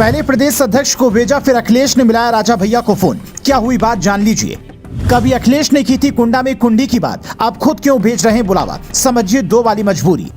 पहले प्रदेश अध्यक्ष को भेजा, फिर अखिलेश ने मिलाया राजा भैया को फोन। क्या हुई बात जान लीजिए। कभी अखिलेश ने की थी कुंडा में कुंडी की बात, अब खुद क्यों भेज रहे हैं बुलावा। समझिए दो वाली मजबूरी।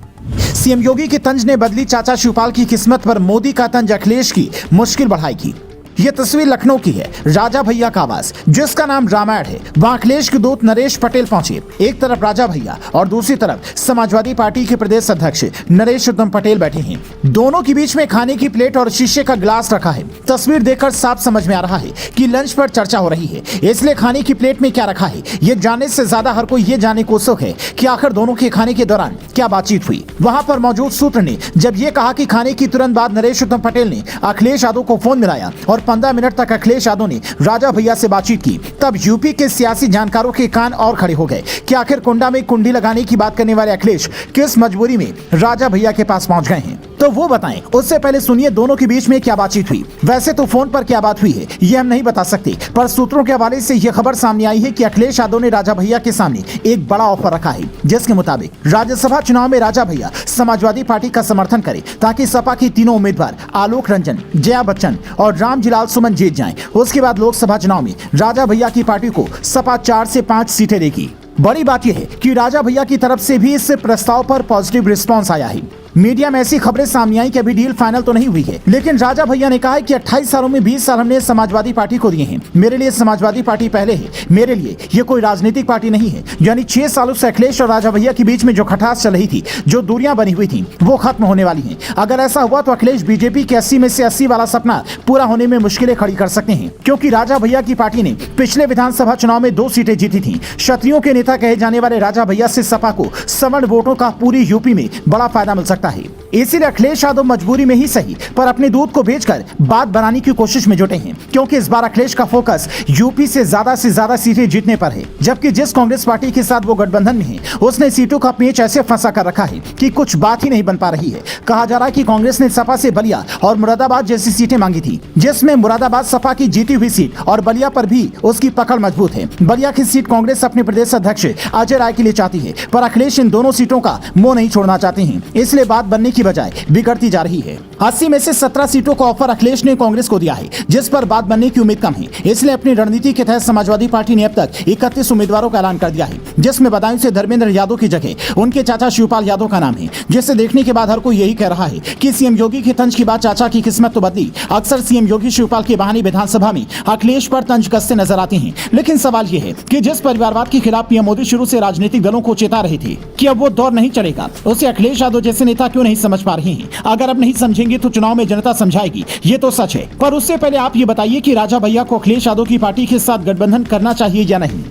सीएम योगी के तंज ने बदली चाचा शिवपाल की किस्मत, पर मोदी का तंज अखिलेश की मुश्किल बढ़ाएगी। ये तस्वीर लखनऊ की है। राजा भैया का आवास, जिसका नाम रामायण है, वहां अखिलेश के दूत नरेश पटेल पहुंचे। एक तरफ राजा भैया और दूसरी तरफ समाजवादी पार्टी के प्रदेश अध्यक्ष नरेश उत्तम पटेल बैठे हैं। दोनों के बीच में खाने की प्लेट और शीशे का गिलास रखा है। तस्वीर देखकर साफ समझ में आ रहा है कि लंच पर चर्चा हो रही है, इसलिए खाने की प्लेट में क्या रखा है ये जानने से ज्यादा हर कोई ये जानने को उत्सुक है कि आखिर दोनों के खाने के दौरान क्या बातचीत हुई। वहां पर मौजूद सूत्र ने जब ये कहा कि खाने की तुरंत बाद नरेश उत्तम पटेल ने अखिलेश यादव को फोन मिलाया और 15 मिनट तक अखिलेश यादव ने राजा भैया से बातचीत की, तब यूपी के सियासी जानकारों के कान और खड़े हो गए कि आखिर कुंडा में कुंडी लगाने की बात करने वाले अखिलेश किस मजबूरी में राजा भैया के पास पहुंच गए हैं। तो वो बताएं। उससे पहले सुनिए दोनों के बीच में क्या बातचीत हुई। वैसे तो फोन पर क्या बात हुई है ये हम नहीं बता सकते, पर सूत्रों के हवाले से यह खबर सामने आई है कि अखिलेश यादव ने राजा भैया के सामने एक बड़ा ऑफर रखा है, जिसके मुताबिक राज्यसभा चुनाव में राजा भैया समाजवादी पार्टी का समर्थन करें, ताकि सपा की तीनों उम्मीदवार आलोक रंजन, जया बच्चन और रामजिलाल सुमन जीत जाएं। उसके बाद लोकसभा चुनाव में राजा भैया की पार्टी को सपा 4 से 5 सीटें देगी। बड़ी बात यह है कि राजा भैया की तरफ से भी इस प्रस्ताव पर पॉजिटिव रिस्पांस आया है। मीडिया में ऐसी खबरें सामने आई कि अभी डील फाइनल तो नहीं हुई है, लेकिन राजा भैया ने कहा है कि 28 सालों में 20 साल हमने समाजवादी पार्टी को दिए हैं। मेरे लिए समाजवादी पार्टी पहले है, मेरे लिए ये कोई राजनीतिक पार्टी नहीं है। यानी 6 सालों से अखिलेश और राजा भैया के बीच में जो खटास चल रही थी, जो दूरियां बनी हुई थी, वो खत्म होने वाली है। अगर ऐसा हुआ तो अखिलेश बीजेपी के 80 में से 80 वाला सपना पूरा होने में मुश्किलें खड़ी कर सकते हैं, क्योंकि राजा भैया की पार्टी ने पिछले विधानसभा चुनाव में 2 सीटें जीती थी। क्षत्रियों के नेता कहे जाने वाले राजा भैया से सपा को सवर्ण वोटों का पूरी यूपी में बड़ा फायदा मिल सकता है। इसीलिए अखिलेश यादव मजबूरी में ही सही, पर अपने दूत को भेजकर बात बनाने की कोशिश में जुटे हैं, क्योंकि इस बार अखिलेश का फोकस यूपी से ज्यादा सीटें जीतने पर है। जबकि जिस कांग्रेस पार्टी के साथ वो गठबंधन में है, उसने सीटों का पेच ऐसे फंसा कर रखा है कि कुछ बात ही नहीं बन पा रही है। कहा जा रहा है कि कांग्रेस ने सपा से बलिया और मुरादाबाद जैसी सीटें मांगी थी, जिसमें मुरादाबाद सपा की जीती हुई सीट और बलिया पर भी उसकी पकड़ मजबूत है। बलिया की सीट कांग्रेस अपने प्रदेश अध्यक्ष अजय राय के लिए चाहती है, पर अखिलेश इन दोनों सीटों का मोह नहीं छोड़ना चाहते हैं, इसलिए बात बनने की बजाय बिगड़ती जा रही है। 80 में से 17 सीटों का ऑफर अखिलेश ने कांग्रेस को दिया है, जिस पर बात बनने की उम्मीद कम है। इसलिए अपनी रणनीति के तहत समाजवादी पार्टी ने अब तक 31 उम्मीदवारों का ऐलान कर दिया है, जिसमें बदायूं से धर्मेंद्र यादव की जगह उनके चाचा शिवपाल यादव का नाम है, जिसे देखने के बाद हर कोई यही कह रहा है कि सीएम योगी के तंज की बात चाचा की किस्मत तो बदली। अक्सर सीएम योगी शिवपाल के बहाने विधानसभा में अखिलेश पर तंज कसते नजर आते हैं, लेकिन सवाल यह है कि जिस परिवारवाद के खिलाफ पीएम मोदी शुरू से राजनीतिक दलों को चेता रहे थे कि अब वो दौर नहीं चलेगा, उसे अखिलेश यादव जैसे नेता क्यों नहीं समझ पा रहे हैं। अगर अब नहीं समझेंगे तो चुनाव में जनता समझाएगी, ये तो सच है। पर उससे पहले आप ये बताइए कि राजा भैया को अखिलेश यादव की पार्टी के साथ गठबंधन करना चाहिए या नहीं।